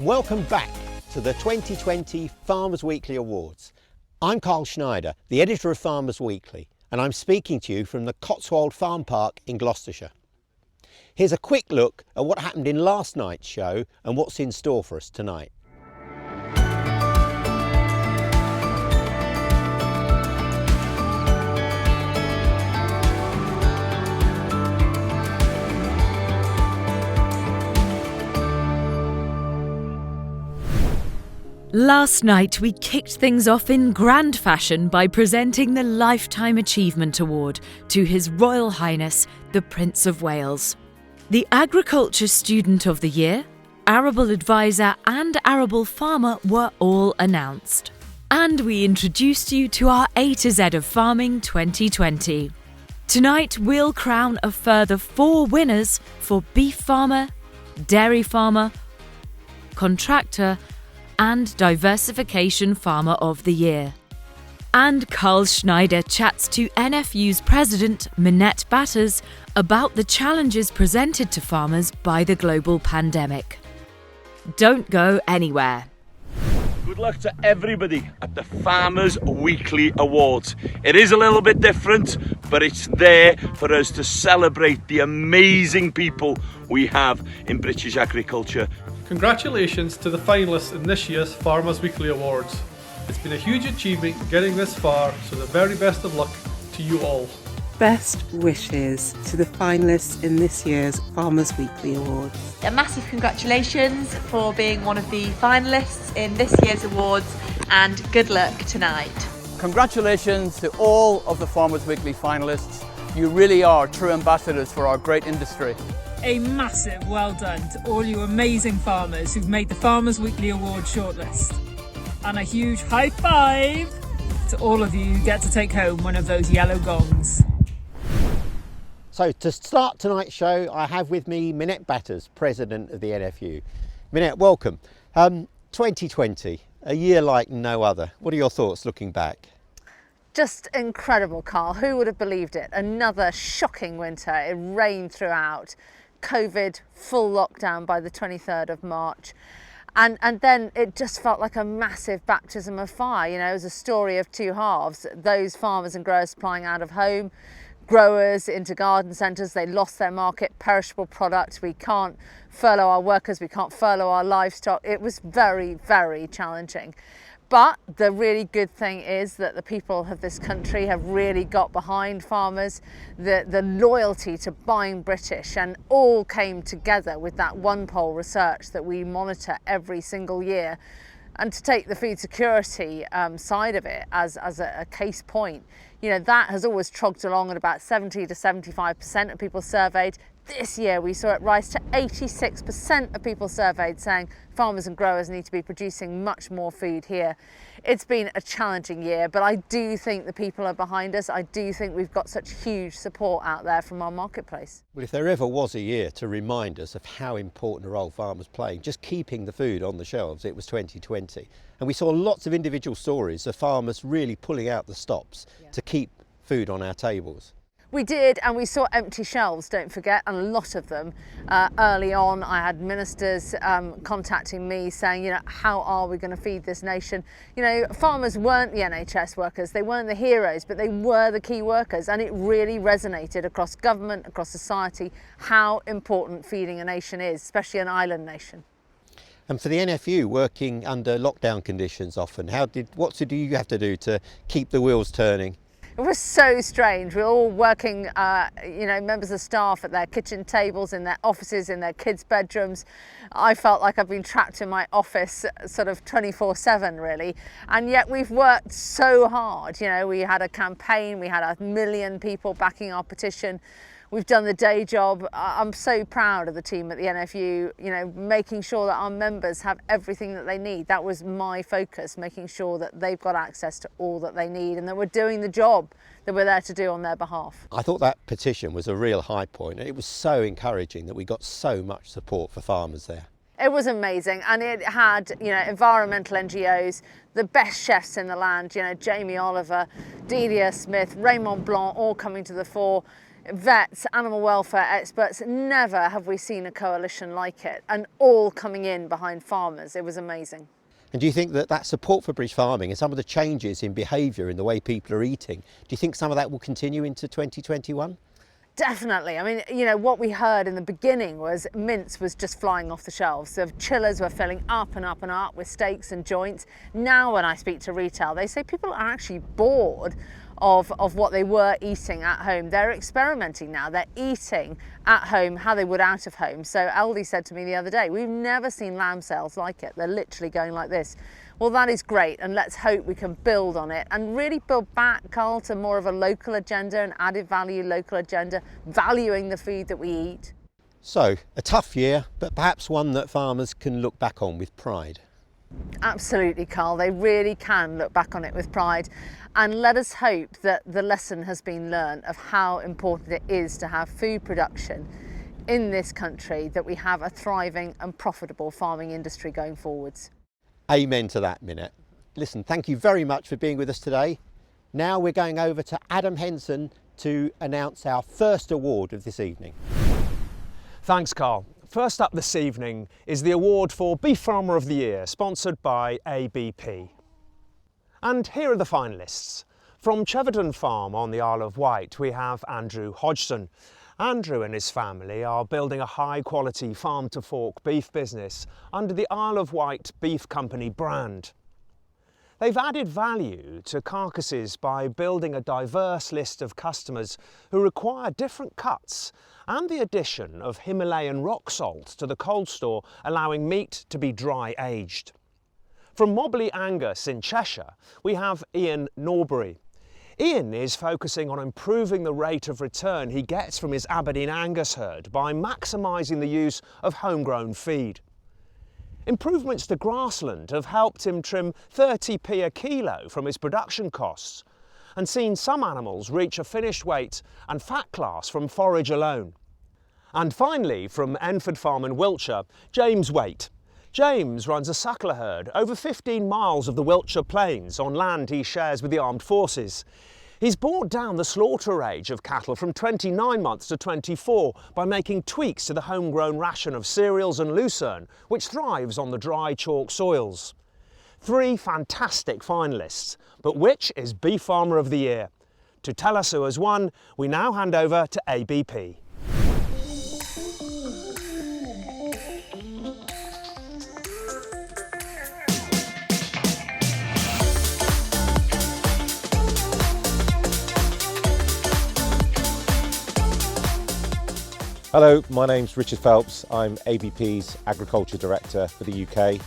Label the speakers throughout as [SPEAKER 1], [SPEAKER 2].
[SPEAKER 1] Welcome back to the 2020 Farmers Weekly Awards. I'm Karl Schneider, the editor of Farmers Weekly, and I'm speaking to you from the Cotswold Farm Park in Gloucestershire. Here's a quick look at what happened in last night's show and what's in store for us tonight.
[SPEAKER 2] Last night we kicked things off in grand fashion by presenting the Lifetime Achievement Award to His Royal Highness the Prince of Wales. The Agriculture Student of the Year, Arable Advisor and Arable Farmer were all announced. And we introduced you to our A to Z of Farming 2020. Tonight we'll crown a further 4 winners for Beef Farmer, Dairy Farmer, Contractor and Diversification Farmer of the Year. And Karl Schneider chats to NFU's President Minette Batters about the challenges presented to farmers by the global pandemic. Don't go anywhere.
[SPEAKER 3] Good luck to everybody at the Farmers Weekly Awards. It is a little bit different, but it's there for us to celebrate the amazing people we have in British agriculture.
[SPEAKER 4] Congratulations to the finalists in this year's Farmers Weekly Awards. It's been a huge achievement getting this far, so the very best of luck to you all.
[SPEAKER 5] Best wishes to the finalists in this year's Farmers Weekly Awards.
[SPEAKER 6] A massive congratulations for being one of the finalists in this year's awards, and good luck tonight.
[SPEAKER 7] Congratulations to all of the Farmers Weekly finalists. You really are true ambassadors for our great industry.
[SPEAKER 8] A massive well done to all you amazing farmers who've made the Farmers Weekly Award shortlist. And a huge high five to all of you who get to take home one of those yellow gongs.
[SPEAKER 1] So to start tonight's show, I have with me Minette Batters, President of the NFU. Minette, welcome. 2020, a year like no other. What are your thoughts looking back?
[SPEAKER 9] Just incredible, Karl. Who would have believed it? Another shocking winter. It rained throughout. COVID, full lockdown by the 23rd of March. And then it just felt like a massive baptism of fire. You know, it was a story of two halves. Those farmers and growers supplying out of home, growers into garden centres, they lost their market, perishable product. We can't furlough our workers, we can't furlough our livestock. It was very, very challenging. But the really good thing is that the people of this country have really got behind farmers, the loyalty to buying British, and all came together with that one poll research that we monitor every single year. And to take the food security side of it as a case point, you know, that has always trogged along at about 70 to 75% of people surveyed. This year we saw it rise to 86% of people surveyed saying farmers and growers need to be producing much more food here. It's been a challenging year, but I do think the people are behind us. I do think we've got such huge support out there from our marketplace.
[SPEAKER 1] Well, if there ever was a year to remind us of how important a role farmers play, just keeping the food on the shelves, it was 2020. And we saw lots of individual stories of farmers really pulling out the stops to keep food on our tables.
[SPEAKER 9] We did, and we saw empty shelves, don't forget, and a lot of them. Early on, I had ministers contacting me saying, you know, how are we going to feed this nation? You know, farmers weren't the NHS workers, they weren't the heroes, but they were the key workers, and it really resonated across government, across society, how important feeding a nation is, especially an island nation.
[SPEAKER 1] And for the NFU, working under lockdown conditions often, what do you have to do to keep the wheels turning?
[SPEAKER 9] It was so strange. We were all working, members of staff at their kitchen tables, in their offices, in their kids' bedrooms. I felt like I've been trapped in my office sort of 24/7 really. And yet we've worked so hard. You know, we had a campaign, we had 1 million people backing our petition. We've done the day job. I'm so proud of the team at the NFU, you know, making sure that our members have everything that they need. That was my focus, making sure that they've got access to all that they need and that we're doing the job that we're there to do on their behalf.
[SPEAKER 1] I thought that petition was a real high point, and it was so encouraging that we got so much support for farmers there.
[SPEAKER 9] It was amazing, and it had, you know, environmental NGOs, the best chefs in the land, you know, Jamie Oliver, Delia Smith, Raymond Blanc, all coming to the fore. vets, animal welfare experts. Never have we seen a coalition like it, and all coming in behind farmers. It was amazing.
[SPEAKER 1] And do you think that that support for British farming and some of the changes in behaviour in the way people are eating, do you think some of that will continue into 2021?
[SPEAKER 9] Definitely. I mean, you know, what we heard in the beginning was mince was just flying off the shelves. So chillers were filling up and up and up with steaks and joints. Now when I speak to retail, they say people are actually bored of what they were eating at home. They're experimenting now. They're eating at home how they would out of home. So Aldi said to me the other day, we've never seen lamb sales like it. They're literally going like this. Well, that is great, and let's hope we can build on it and really build back, Karl, to more of a local agenda, an added value local agenda, valuing the food that we eat.
[SPEAKER 1] So, a tough year, but perhaps one that farmers can look back on with pride.
[SPEAKER 9] Absolutely, Karl. They really can look back on it with pride. And let us hope that the lesson has been learned of how important it is to have food production in this country, that we have a thriving and profitable farming industry going forwards.
[SPEAKER 1] Amen to that, Minette. Listen, thank you very much for being with us today. Now we're going over to Adam Henson to announce our first award of this evening.
[SPEAKER 10] Thanks, Karl. First up this evening is the award for Beef Farmer of the Year, sponsored by ABP. And here are the finalists. From Cheverton Farm on the Isle of Wight, we have Andrew Hodgson. Andrew and his family are building a high-quality farm-to-fork beef business under the Isle of Wight Beef Company brand. They've added value to carcasses by building a diverse list of customers who require different cuts and the addition of Himalayan rock salt to the cold store, allowing meat to be dry-aged. From Mobley Angus in Cheshire, we have Ian Norbury. Ian is focusing on improving the rate of return he gets from his Aberdeen Angus herd by maximising the use of homegrown feed. Improvements to grassland have helped him trim 30p a kilo from his production costs and seen some animals reach a finished weight and fat class from forage alone. And finally, from Enford Farm in Wiltshire, James Waite. James runs a suckler herd over 15 miles of the Wiltshire Plains on land he shares with the armed forces. He's brought down the slaughter age of cattle from 29 months to 24 by making tweaks to the homegrown ration of cereals and lucerne, which thrives on the dry chalk soils. 3 fantastic finalists, but which is Beef Farmer of the Year? To tell us who has won, we now hand over to ABP.
[SPEAKER 11] Hello, my name's Richard Phelps. I'm ABP's Agriculture Director for the UK.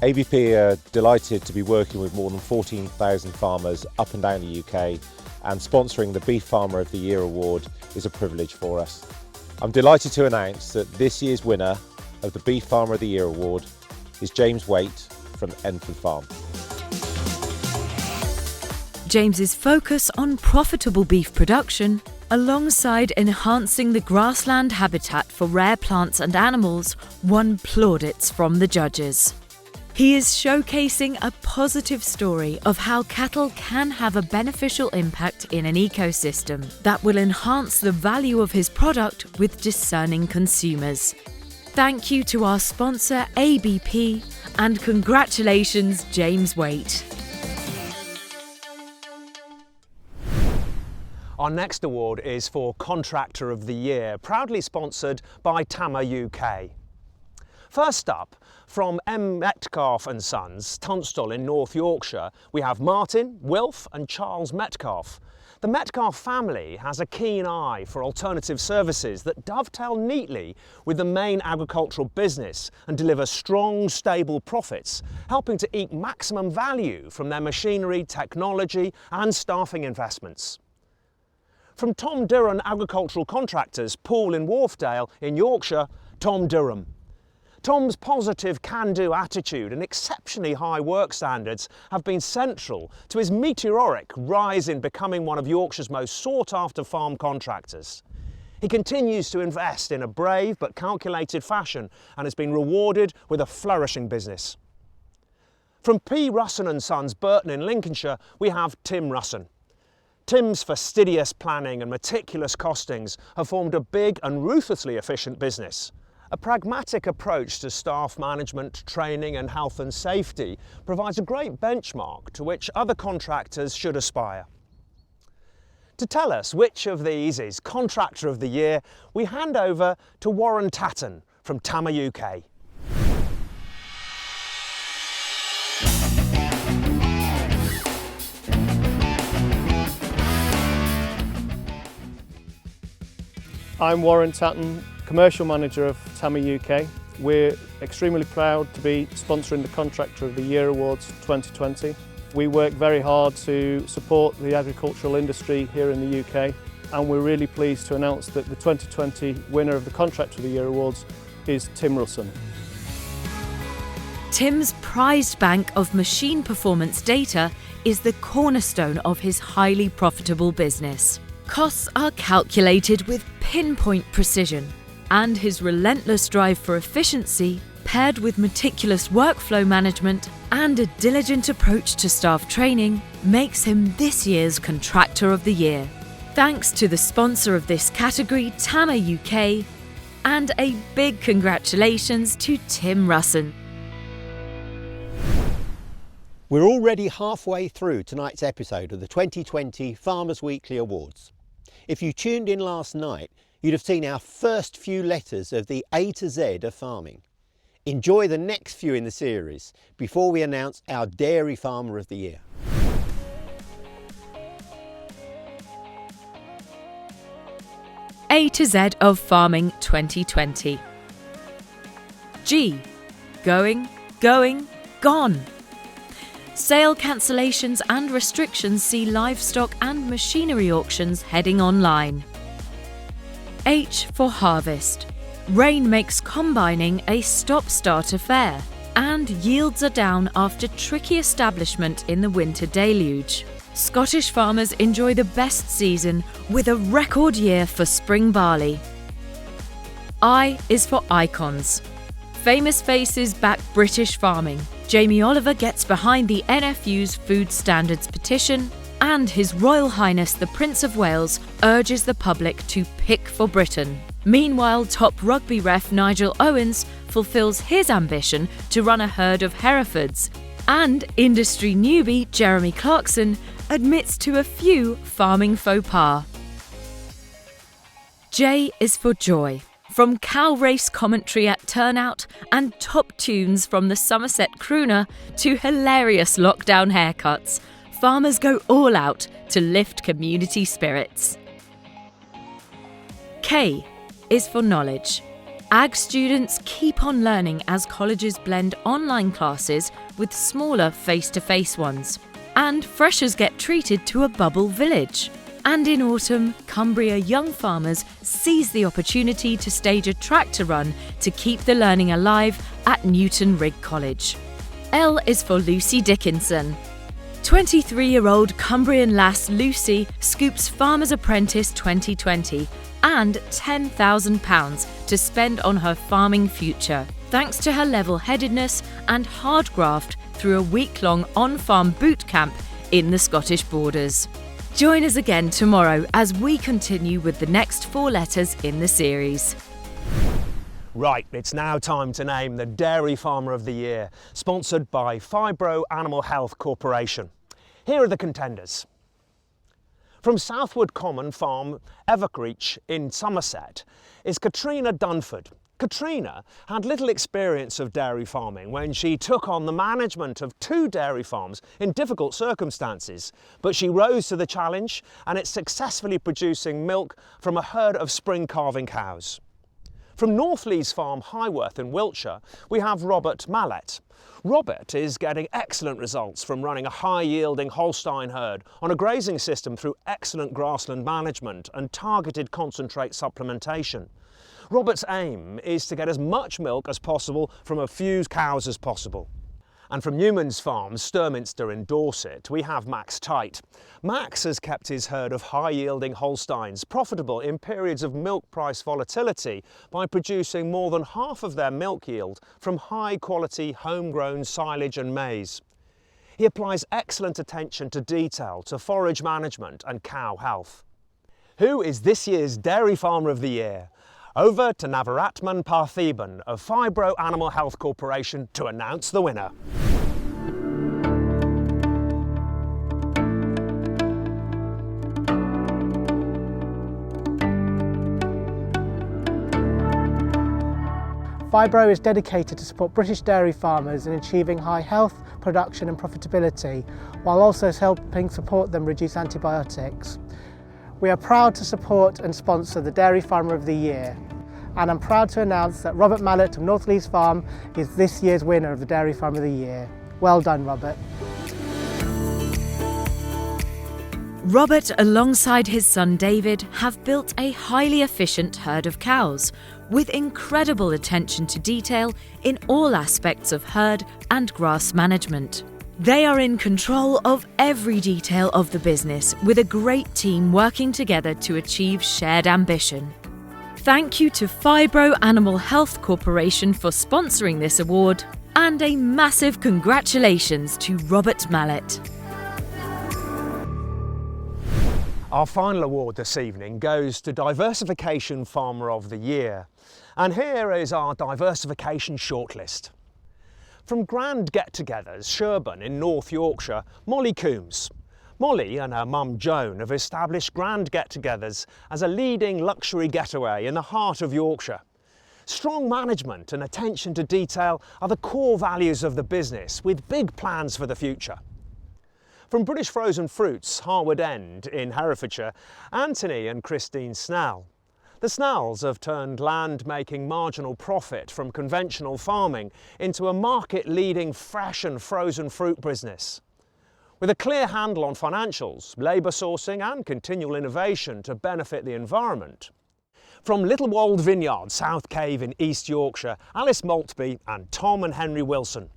[SPEAKER 11] ABP are delighted to be working with more than 14,000 farmers up and down the UK, and sponsoring the Beef Farmer of the Year award is a privilege for us. I'm delighted to announce that this year's winner of the Beef Farmer of the Year award is James Waite from Enford Farm.
[SPEAKER 2] James's focus on profitable beef production, alongside enhancing the grassland habitat for rare plants and animals, won plaudits from the judges. He is showcasing a positive story of how cattle can have a beneficial impact in an ecosystem that will enhance the value of his product with discerning consumers. Thank you to our sponsor ABP, and congratulations, James Waite.
[SPEAKER 10] Our next award is for Contractor of the Year, proudly sponsored by Tama UK. First up, from M. Metcalfe and Sons, Tunstall in North Yorkshire, we have Martin, Wilf and Charles Metcalfe. The Metcalfe family has a keen eye for alternative services that dovetail neatly with the main agricultural business and deliver strong, stable profits, helping to eke maximum value from their machinery, technology and staffing investments. From Tom Durham Agricultural Contractors, Poole in Wharfdale in Yorkshire, Tom Durham. Tom's positive can-do attitude and exceptionally high work standards have been central to his meteoric rise in becoming one of Yorkshire's most sought-after farm contractors. He continues to invest in a brave but calculated fashion and has been rewarded with a flourishing business. From P. Russon and Sons, Burton in Lincolnshire, we have Tim Russon. Tim's fastidious planning and meticulous costings have formed a big and ruthlessly efficient business. A pragmatic approach to staff management, training and health and safety provides a great benchmark to which other contractors should aspire. To tell us which of these is Contractor of the Year, we hand over to Warren Tatton from Tama UK.
[SPEAKER 12] I'm Warren Tatton, Commercial Manager of Tama UK. We're extremely proud to be sponsoring the Contractor of the Year Awards 2020. We work very hard to support the agricultural industry here in the UK, and we're really pleased to announce that the 2020 winner of the Contractor of the Year Awards is Tim Russon.
[SPEAKER 2] Tim's prized bank of machine performance data is the cornerstone of his highly profitable business. Costs are calculated with pinpoint precision, and his relentless drive for efficiency, paired with meticulous workflow management and a diligent approach to staff training, makes him this year's Contractor of the Year. Thanks to the sponsor of this category, Tama UK, and a big congratulations to Tim Russon.
[SPEAKER 1] We're already halfway through tonight's episode of the 2020 Farmers Weekly Awards. If you tuned in last night, you'd have seen our first few letters of the A to Z of farming. Enjoy the next few in the series before we announce our Dairy Farmer of the Year.
[SPEAKER 2] A to Z of Farming 2020. G. Going, gone. Sale cancellations and restrictions see livestock and machinery auctions heading online. H for harvest. Rain makes combining a stop-start affair, and yields are down after tricky establishment in the winter deluge. Scottish farmers enjoy the best season with a record year for spring barley. I is for icons. Famous faces back British farming. Jamie Oliver gets behind the NFU's food standards petition, and His Royal Highness the Prince of Wales urges the public to pick for Britain. Meanwhile, top rugby ref Nigel Owens fulfills his ambition to run a herd of Herefords, and industry newbie Jeremy Clarkson admits to a few farming faux pas. J is for joy. From cow race commentary at Turnout and top tunes from the Somerset crooner to hilarious lockdown haircuts, farmers go all out to lift community spirits. K is for knowledge. Ag students keep on learning as colleges blend online classes with smaller face-to-face ones, and freshers get treated to a bubble village. And in autumn, Cumbria young farmers seize the opportunity to stage a tractor run to keep the learning alive at Newton Rigg College. L is for Lucy Dickinson. 23-year-old Cumbrian lass Lucy scoops Farmer's Apprentice 2020 and £10,000 to spend on her farming future, thanks to her level-headedness and hard graft through a week-long on-farm boot camp in the Scottish borders. Join us again tomorrow as we continue with the next 4 letters in the series.
[SPEAKER 10] Right, it's now time to name the Dairy Farmer of the Year, sponsored by Phibro Animal Health Corporation. Here are the contenders. From Southwood Common Farm, Evercreech in Somerset, is Katrina Dunford. Katrina had little experience of dairy farming when she took on the management of 2 dairy farms in difficult circumstances, but she rose to the challenge and is successfully producing milk from a herd of spring calving cows. From Northlees Farm, Highworth in Wiltshire, we have Robert Mallet. Robert is getting excellent results from running a high-yielding Holstein herd on a grazing system through excellent grassland management and targeted concentrate supplementation. Robert's aim is to get as much milk as possible from as few cows as possible. And from Newman's Farm, Sturminster in Dorset, we have Max Tite. Max has kept his herd of high-yielding Holsteins profitable in periods of milk price volatility by producing more than half of their milk yield from high-quality homegrown silage and maize. he applies excellent attention to detail to forage management and cow health. Who is this year's Dairy Farmer of the Year? Over to Navaratnam Partheeban of Phibro Animal Health Corporation to announce the winner.
[SPEAKER 13] Phibro is dedicated to support British dairy farmers in achieving high health, production and profitability, while also helping support them reduce antibiotics. We are proud to support and sponsor the Dairy Farmer of the Year, and I'm proud to announce that Robert Mallet of North Lees Farm is this year's winner of the Dairy Farmer of the Year. Well done, Robert.
[SPEAKER 2] Robert, alongside his son David, have built a highly efficient herd of cows, with incredible attention to detail in all aspects of herd and grass management. They are in control of every detail of the business, with a great team working together to achieve shared ambition. Thank you to Phibro Animal Health Corporation for sponsoring this award, and a massive congratulations to Robert Mallet.
[SPEAKER 10] Our final award this evening goes to Diversification Farmer of the Year. And here is our diversification shortlist. From Grand Get-togethers, Sherburn in North Yorkshire, Molly Coombs. Molly and her mum Joan have established Grand Get-togethers as a leading luxury getaway in the heart of Yorkshire. Strong management and attention to detail are the core values of the business, with big plans for the future. From British Frozen Fruits, Harwood End in Herefordshire, Anthony and Christine Snell. The Snells have turned land making marginal profit from conventional farming into a market-leading fresh and frozen fruit business. With a clear handle on financials, labour sourcing and continual innovation to benefit the environment. From Little Wold Vineyard, South Cave in East Yorkshire, Alice Maltby and Tom and Henry Wilson.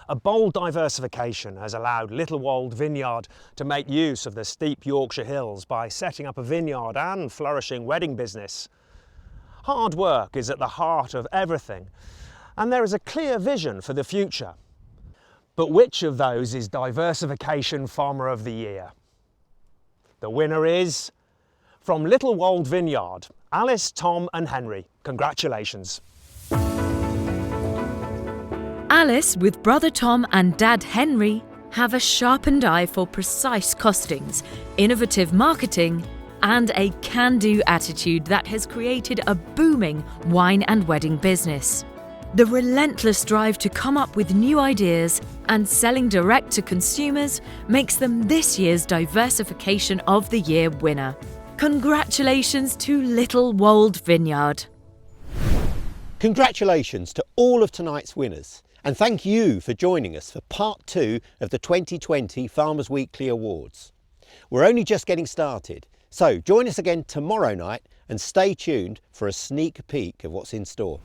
[SPEAKER 10] A bold diversification has allowed Little Wold Vineyard to make use of the steep Yorkshire hills by setting up a vineyard and flourishing wedding business. Hard work is at the heart of everything, and there is a clear vision for the future. But which of those is Diversification Farmer of the Year? The winner is, from Little Wold Vineyard, Alice, Tom and Henry. Congratulations.
[SPEAKER 2] Alice, with brother Tom and dad Henry, have a sharpened eye for precise costings, innovative marketing, and a can-do attitude that has created a booming wine and wedding business. The relentless drive to come up with new ideas and selling direct to consumers makes them this year's Diversification of the Year winner. Congratulations to Little Wold Vineyard.
[SPEAKER 1] Congratulations to all of tonight's winners. And thank you for joining us for part 2 of the 2020 Farmers Weekly Awards. We're only just getting started, so join us again tomorrow night and stay tuned for a sneak peek of what's in store.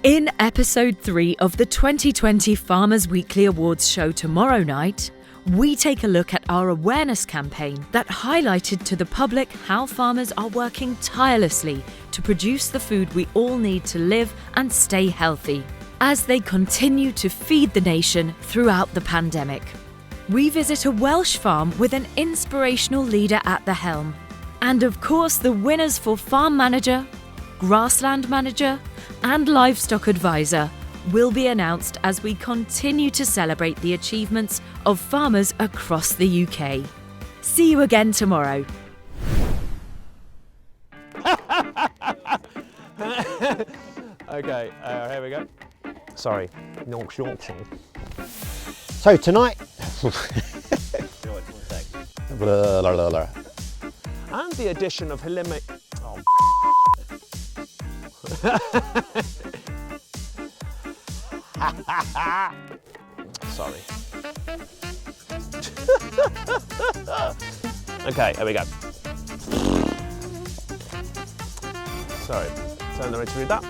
[SPEAKER 2] In episode 3 of the 2020 Farmers Weekly Awards show tomorrow night, we take a look at our awareness campaign that highlighted to the public how farmers are working tirelessly to produce the food we all need to live and stay healthy, as they continue to feed the nation throughout the pandemic. We visit a Welsh farm with an inspirational leader at the helm. And of course, the winners for Farm Manager, Grassland Manager, and Livestock Advisor will be announced as we continue to celebrate the achievements of farmers across the UK. See you again tomorrow.
[SPEAKER 10] Okay, here we go. Sorry.
[SPEAKER 1] So tonight...
[SPEAKER 10] And the addition of Helimic... Oh, sorry. Okay, here we go. Sorry, so I'm going to read that.